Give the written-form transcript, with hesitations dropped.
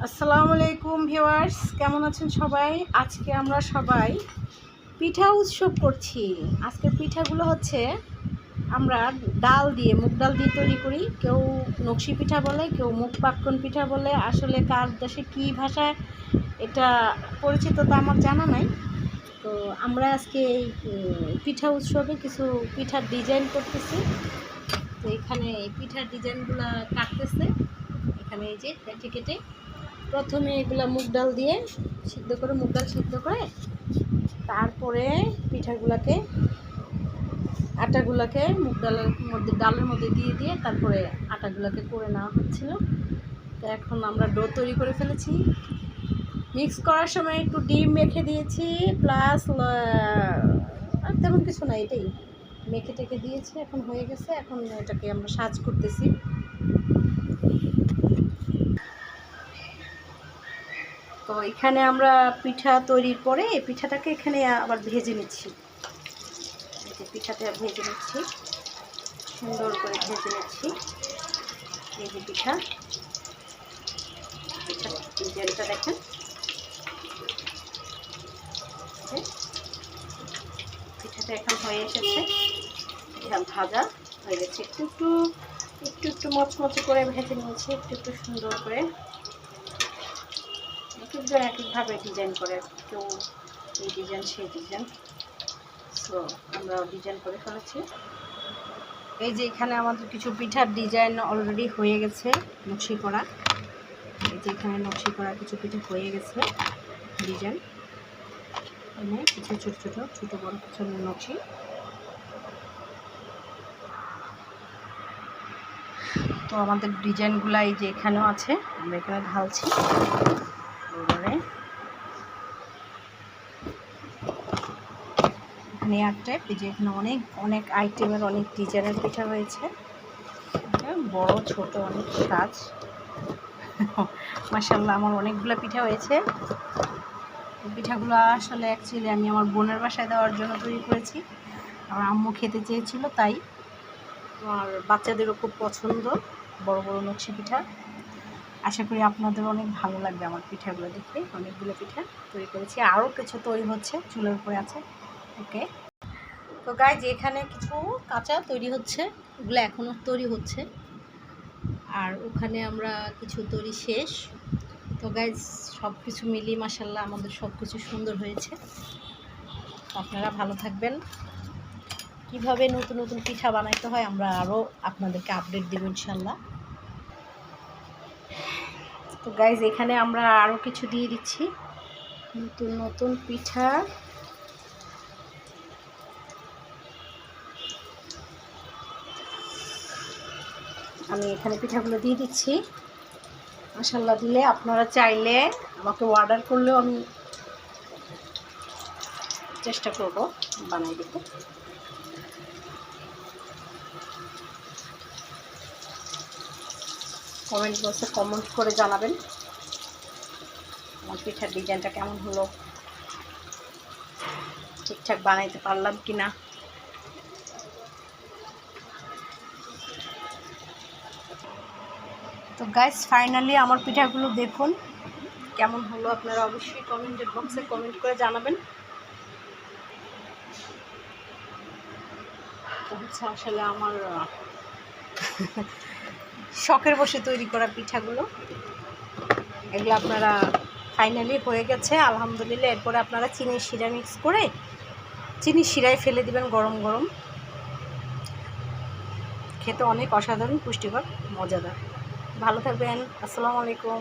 আসসালামু আলাইকুম ভিউয়ার্স, কেমন আছেন সবাই? আজকে আমরা সবাই পিঠা উৎসব করছি। আজকের পিঠাগুলো হচ্ছে আমরা ডাল দিয়ে, মুগ ডাল দিয়ে তৈরি করি। কেউ নকশি পিঠা বলে, কেউ মুগ পাক্কন পিঠা বলে। আসলে কার দেশে কী ভাষায় এটা পরিচিত তা আমার জানা নাই। তো আমরা আজকে এই পিঠা উৎসবে কিছু পিঠার ডিজাইন করতেছি। তো এখানে এই পিঠার ডিজাইনগুলো কাটতেছে। এখানে এই যে কেটে কেটে প্রথমে এগুলো মুগ ডাল দিয়ে সিদ্ধ করে, মুগ ডাল সিদ্ধ করে তারপরে পিঠাগুলোকে, আটাগুলোকে মুগ ডালের মধ্যে দিয়ে দিয়ে তারপরে আটাগুলোকে করে নেওয়া হচ্ছিল। তো এখন আমরা ডো তৈরি করে ফেলেছি। মিক্স করার সময় একটু ডিম মেখে দিয়েছি, প্লাস আর তেমন কিছু না, এটাই মেখে টেখে দিয়েছি। এখন হয়ে গেছে, এখন এটাকে আমরা সাজ করতেছি। তো এখানে আমরা পিঠা তৈরির পরে পিঠাটাকে এখানে আবার ভেজে নিচ্ছি। এই যে পিঠাটা ভেজে নিচ্ছি, সুন্দর করে ভেজে নিচ্ছি। এই যে পিঠা, ডিজাইনটা দেখেন, পিঠাটা এখন হয়ে এসেছে, ভাজা হয়ে গেছে। একটু একটু একটু মচমচে করে ভেজে নিয়েছি, একটু একটু সুন্দর করে। একজন এক একভাবে ডিজাইন করে, কেউ এই ডিজাইন সেই ডিজাইন। তো আমরা ডিজাইন করে ফেলেছি। এই যে এখানে আমাদের কিছু পিঠার ডিজাইন অলরেডি হয়ে গেছে নকশি করা। এই যে এখানে নকশি করা কিছু পিঠা হয়ে গেছে ডিজাইন, এখানে কিছু ছোট ছোট ছোট বড় কিছু নকশি। তো আমাদের ডিজাইনগুলো এই যে এখানেও আছে, আমরা এখানে ঢালছি। এবারে নেয়ার টাইপ, এই যে এখানে অনেক অনেক আইটেমের, অনেক ডিজাইনের পিঠা হয়েছে, বড় ছোট অনেক সাজ। মাশাআল্লাহ, আমার অনেকগুলো পিঠা হয়েছে। পিঠাগুলো আসলে অ্যাকচুয়ালি আমি আমার বোনের বাসায় দেওয়ার জন্য তৈরি করেছি। আমার আম্মু খেতে চেয়েছিল, তাই। আর বাচ্চাদেরও খুব পছন্দ বড় বড় নকশি পিঠা। আশা করি আপনাদের অনেক ভালো লাগবে আমার পিঠাগুলো দেখে। অনেকগুলো পিঠা তৈরি করেছি, আরও কিছু তৈরি হচ্ছে, চুলের উপরে আছে। ওকে, তো গাইজ এখানে কিছু কাঁচা তৈরি হচ্ছে, ওগুলো এখনও তৈরি হচ্ছে। আর ওখানে আমরা কিছু তৈরি শেষ। তো গাইজ সব কিছু মিলিয়ে মাশাআল্লাহ আমাদের সব কিছু সুন্দর হয়েছে। আপনারা ভালো থাকবেন। কিভাবে নতুন নতুন পিঠা বানাইতে হয় আমরা আরও আপনাদেরকে আপডেট দেব ইনশাল্লাহ। তো গাইজ এখানে আমরা আরও কিছু দিয়ে দিচ্ছি, নতুন নতুন পিঠা। আমি এখানে পিঠাগুলো দিয়ে দিচ্ছি। মাশাআল্লাহ দিলে, আপনারা চাইলে আমাকে অর্ডার করলেও আমি চেষ্টা করব বানাই দিতে। কমেন্ট বক্সে কমেন্ট করে জানাবেন আমার পিঠার ডিজাইনটা কেমন হলো, ঠিকঠাক বানাইতে পারলাম কি না। তো গাইস ফাইনালি আমার পিঠাগুলো দেখুন কেমন হলো, আপনারা অবশ্যই কমেন্টের বক্সে কমেন্ট করে জানাবেন। হচ্ছে আসলে আমার শখের বসে তৈরি করা পিঠাগুলো, এগুলো আপনারা ফাইনালি হয়ে গেছে আলহামদুলিল্লাহ। এরপরে আপনারা চিনির শিরা মিক্স করে চিনির শিরায় ফেলে দিবেন গরম গরম। খেতে অনেক অসাধারণ, পুষ্টিকর, মজাদার। ভালো থাকবেন। আসসালামু আলাইকুম।